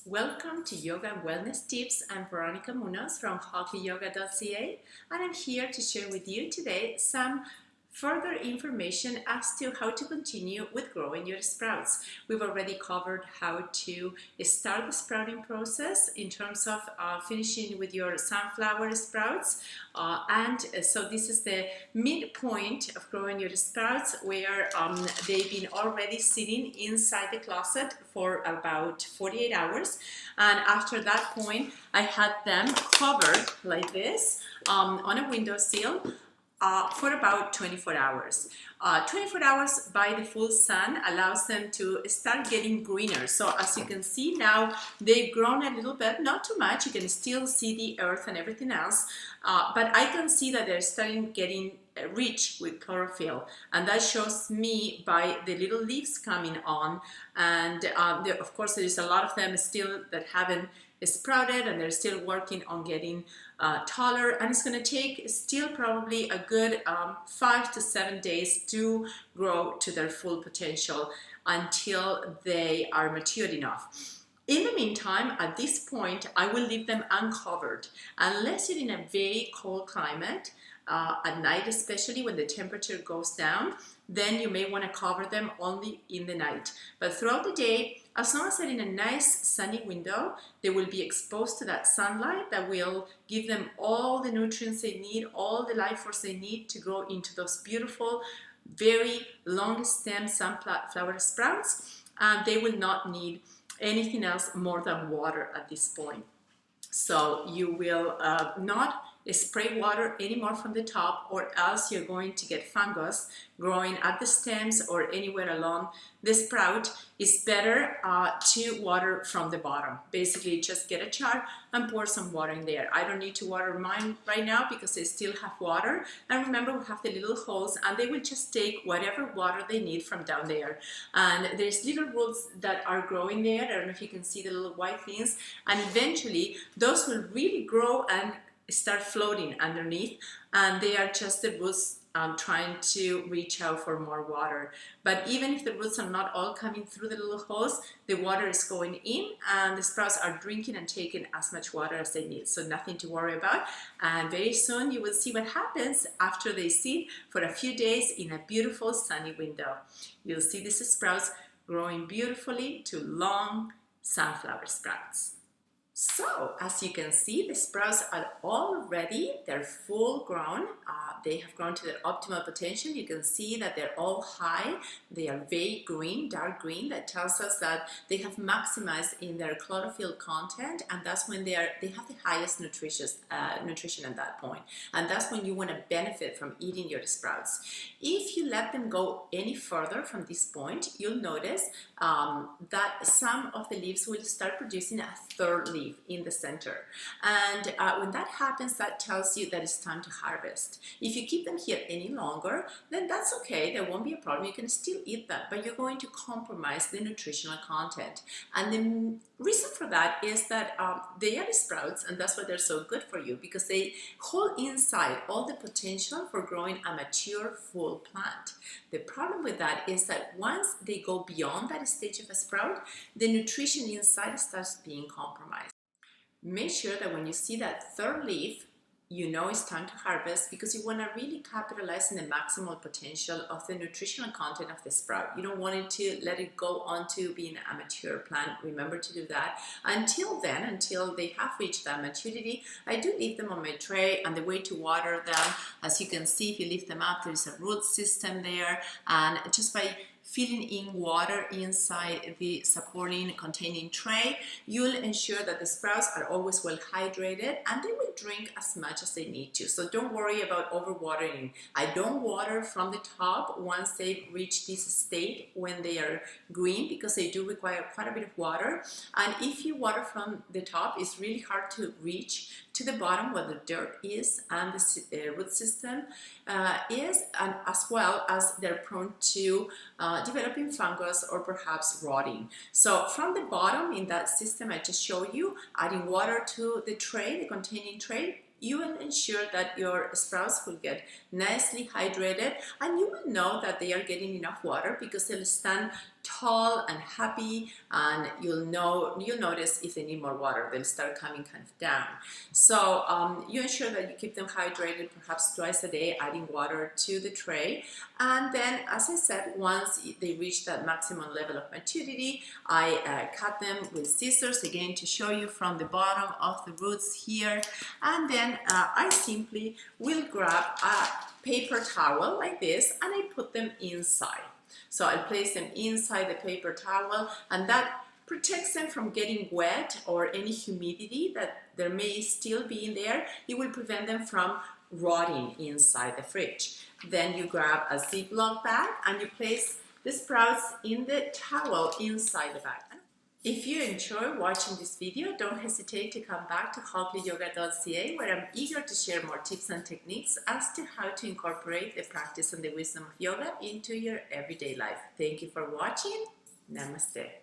Welcome to Yoga and Wellness Tips. I'm Veronica Munoz from Hockleyyoga.Ca, and I'm here to share with you today some further information as to how to continue with growing your sprouts. We've already covered how to start the sprouting process in terms of finishing with your sunflower sprouts, so this is the midpoint of growing your sprouts where they've been already sitting inside the closet for about 48 hours, and after that point I had them covered like this on a windowsill for about 24 hours. 24 hours by the full sun allows them to start getting greener. So as you can see now, they've grown a little bit, not too much. You can still see the earth and everything else, but I can see that they're starting getting rich with chlorophyll, and that shows me by the little leaves coming on. And of course, there's a lot of them still that haven't sprouted, and they're still working on getting taller, and it's going to take still probably a good 5 to 7 days to grow to their full potential until they are matured enough. In the meantime, at this point, I will leave them uncovered unless you're in a very cold climate, at night especially when the temperature goes down. Then you may want to cover them only in the night. But throughout the day, as long as they're in a nice sunny window, they will be exposed to that sunlight that will give them all the nutrients they need, all the life force they need to grow into those beautiful, very long stem sunflower sprouts. And they will not need anything else more than water at this point. So you will not spray water anymore from the top, or else you're going to get fungus growing at the stems or anywhere along the sprout. It's better to water from the bottom. Basically, just get a jar and pour some water in there. I don't need to water mine right now because they still have water. And remember, we have the little holes, and they will just take whatever water they need from down there. And there's little roots that are growing there. I don't know if you can see the little white things. And eventually, those will really grow and start floating underneath, and they are just the roots trying to reach out for more water. But even if the roots are not all coming through the little holes, the water is going in, and the sprouts are drinking and taking as much water as they need. So nothing to worry about. And very soon you will see what happens after they sit for a few days in a beautiful sunny window. You'll see these sprouts growing beautifully to long sunflower sprouts. So, as you can see, the sprouts are all ready. They're full grown. They have grown to their optimal potential. You can see that they're all high. They are very green, dark green. That tells us that they have maximized in their chlorophyll content, and that's when they have the highest nutrition at that point. And that's when you want to benefit from eating your sprouts. If you let them go any further from this point, you'll notice that some of the leaves will start producing a third leaf in the center, and when that happens, that tells you that it's time to harvest. If you keep them here any longer, then that's okay. There won't be a problem. You can still eat them, but you're going to compromise the nutritional content. And the reason for that is that they are sprouts, and that's why they're so good for you, because they hold inside all the potential for growing a mature full plant. The problem with that is that once they go beyond that stage of a sprout, the nutrition inside starts being compromised. Make sure that when you see that third leaf, you know it's time to harvest, because you want to really capitalize on the maximal potential of the nutritional content of the sprout. You don't want it to let it go on to being a mature plant. Remember to do that. Until then, until they have reached that maturity, I do leave them on my tray, and the way to water them, as you can see, if you lift them up, there's a root system there, and just by filling in water inside the supporting containing tray, you'll ensure that the sprouts are always well hydrated, and they will drink as much as they need to. So don't worry about overwatering. I don't water from the top once they've reached this state when they are green, because they do require quite a bit of water. And if you water from the top, it's really hard to reach to the bottom where the dirt is and the root system is, and as well as they're prone to developing fungus or perhaps rotting. So from the bottom in that system I just showed you, adding water to the tray, the containing tray, you will ensure that your sprouts will get nicely hydrated, and you will know that they are getting enough water because they'll stand tall and happy, and you'll notice if they need more water, they'll start coming kind of down. So you ensure that you keep them hydrated, perhaps twice a day, adding water to the tray. And then, as I said, once they reach that maximum level of maturity, I cut them with scissors, again to show you from the bottom of the roots here. And then I simply will grab a paper towel like this, and I put them inside. So I'll place them inside the paper towel, and that protects them from getting wet or any humidity that there may still be in there. It will prevent them from rotting inside the fridge. Then you grab a Ziploc bag and you place the sprouts in the towel inside the bag. If you enjoy watching this video, don't hesitate to come back to Hockleyyoga.Ca, where I'm eager to share more tips and techniques as to how to incorporate the practice and the wisdom of yoga into your everyday life. Thank you for watching. Namaste.